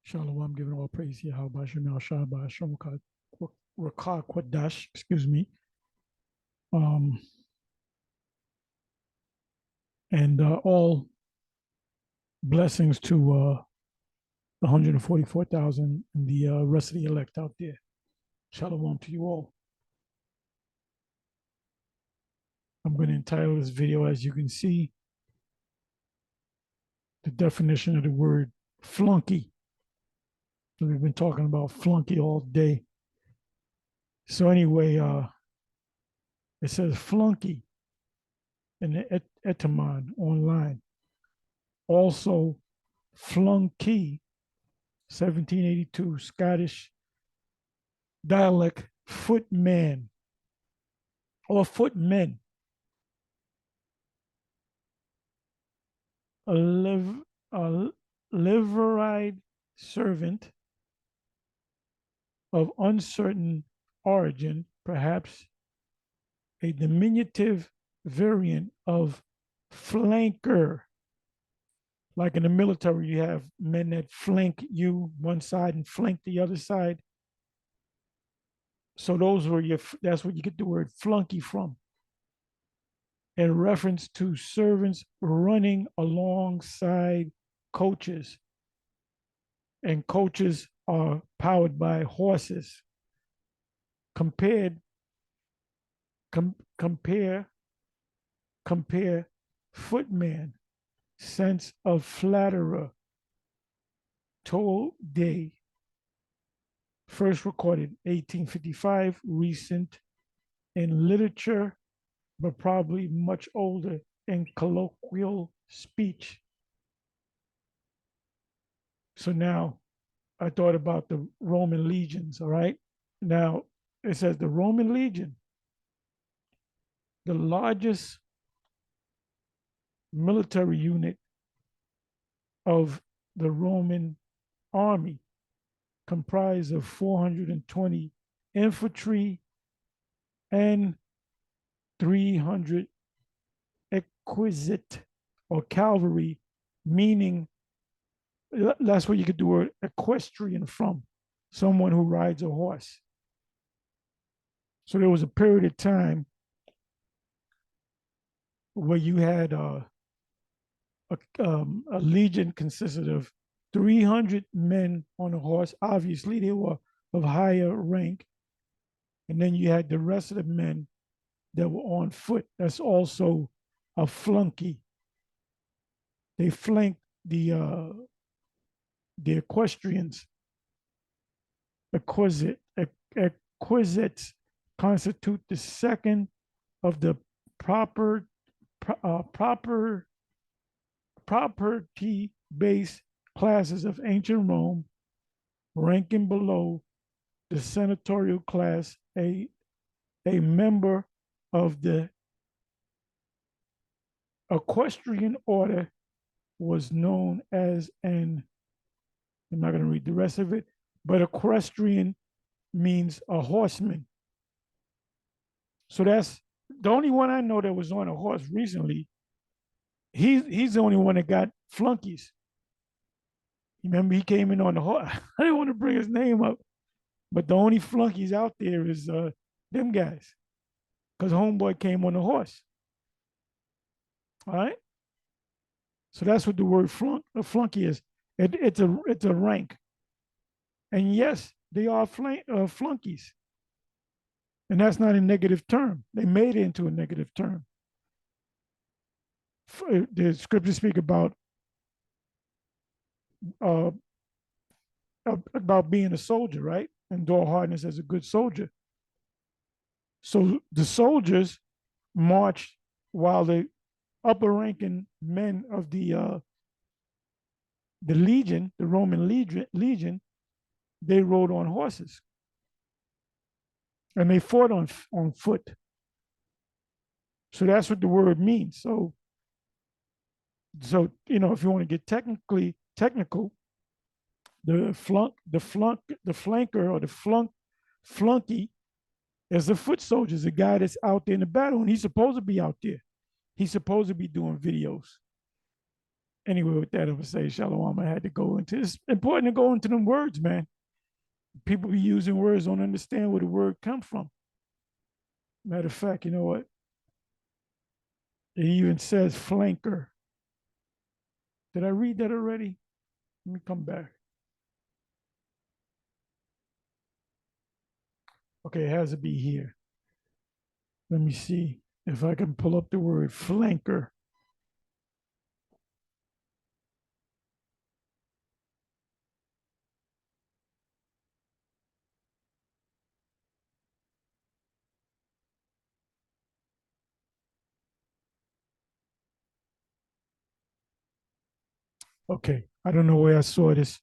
Shalom, I'm giving all praise here. How about Shemel Shabbat Rakah Kwadash, excuse me. Um, and all blessings to the 144,000 and the rest of the elect out there. Shalom to you all. I'm going to entitle this video, as you can see, the definition of the word flunky. So we've been talking about flunky all day. So anyway, it says flunky in the Etymology online. Also, flunky, 1782, Scottish dialect, footman or footmen, a liveried servant of uncertain origin, perhaps a diminutive variant of flanker. Like in the military, you have men that flank you one side and flank the other side. So that's where you get the word flunky from, in reference to servants running alongside coaches. And coaches are powered by horses. Compare footman, sense of flatterer, toll day, first recorded 1855, recent in literature, but probably much older in colloquial speech. So now I thought about the Roman legions, all right? Now it says the Roman legion, the largest military unit of the Roman army, comprised of 420 infantry and 300 exquisite or cavalry, meaning that's where you get the word equestrian from, someone who rides a horse. So there was a period of time where you had a legion consisted of 300 men on a horse. Obviously, they were of higher rank. And then you had the rest of the men that were on foot. That's also a flunky. They flanked the equestrians. Exquisites constitute the second of the property-based classes of ancient Rome, ranking below the senatorial class, a member of the equestrian order was known as I'm not going to read the rest of it, but equestrian means a horseman. So that's the only one I know that was on a horse recently. He's the only one that got flunkies. Remember, he came in on the horse. I didn't want to bring his name up, but the only flunkies out there is them guys, because homeboy came on the horse. All right. So that's what the word flunky is. It's a rank, and yes, they are flunkies, and that's not a negative term. They made it into a negative term. The scriptures speak uh, about being a soldier, right? Endure hardness as a good soldier. So the soldiers marched while the upper ranking men of the legion, the Roman legion, they rode on horses. And they fought on foot. So that's what the word means. So if you want to get technical, the flanker or the flunky is the foot soldier, the guy that's out there in the battle, and he's supposed to be out there. He's supposed to be doing videos. Anyway, with that, I'm gonna say Shalom. I had to go into it's important to go into them words, man. People be using words, don't understand where the word come from. Matter of fact, you know what? It even says flanker. Did I read that already? Let me come back. Okay, it has to be here. Let me see if I can pull up the word flanker. Okay, I don't know where I saw this,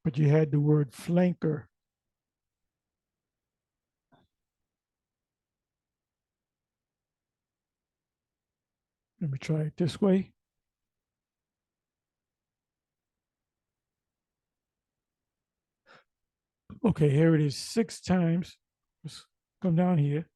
but you had the word flanker. Let me try it this way. Okay, here it is 6 times. Let's come down here.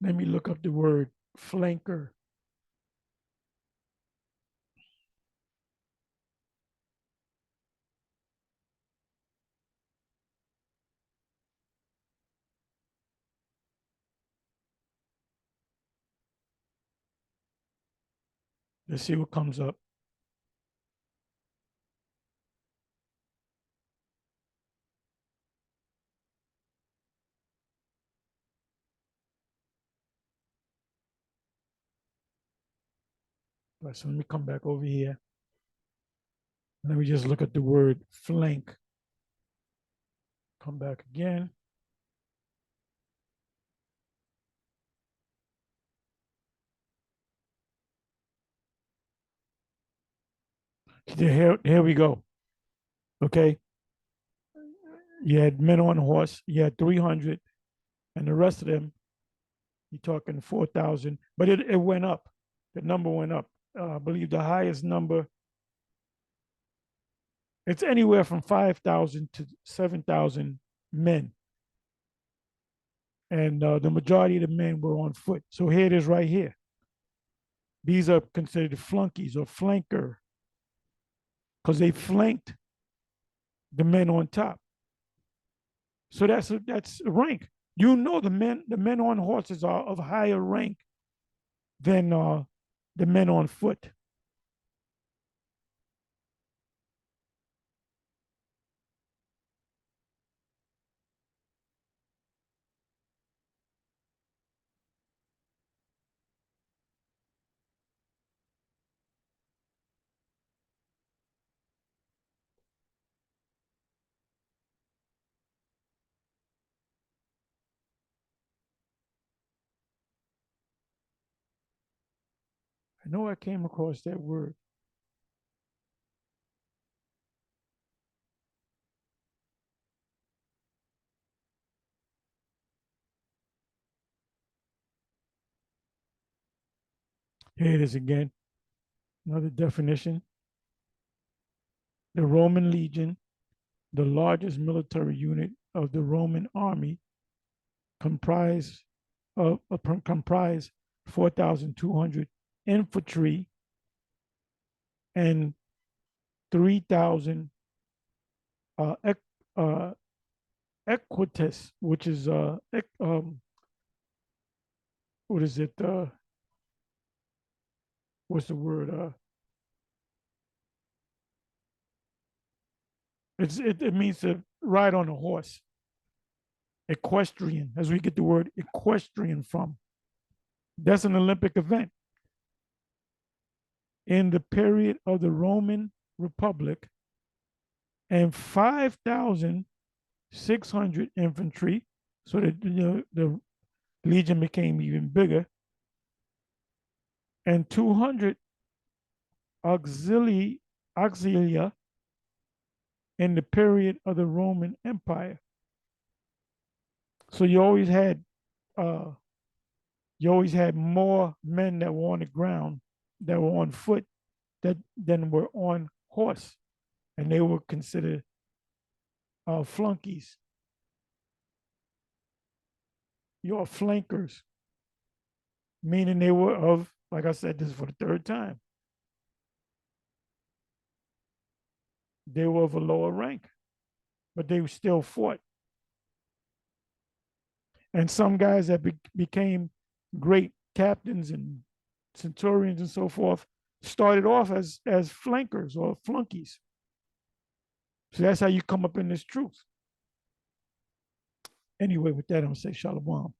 Let me look up the word flanker. Let's see what comes up. All right, so let me come back over here. Let me just look at the word flank. Come back again. Here we go. Okay. You had men on horse, you had 300, and the rest of them, you're talking 4,000, but it went up. The number went up. I believe the highest number, it's anywhere from 5,000 to 7,000 men. And the majority of the men were on foot. So here it is right here. These are considered flunkies or flanker because they flanked the men on top. So that's rank. You know the men on horses are of higher rank than the men on foot. I know I came across that word. Here it is again. Another definition. The Roman legion, the largest military unit of the Roman army, comprised comprised 4,200 infantry and 3,000 uh, uh, equites, which is what is it? What's the word? It means to ride on a horse. Equestrian, as we get the word equestrian from. That's an Olympic event. In the period of the Roman Republic, and 5,600 infantry, so that the legion became even bigger, and 200 auxilia in the period of the Roman Empire. So uh, You always had more men that were on the ground, that were on foot, than were on horse, and they were considered flunkies. Your flankers, meaning they were of, like I said, this is for the third time, they were of a lower rank, but they still fought. And some guys that became great captains and centurions and so forth started off as flankers or flunkies. So that's how you come up in this truth. Anyway, with that, I'm gonna say shalom.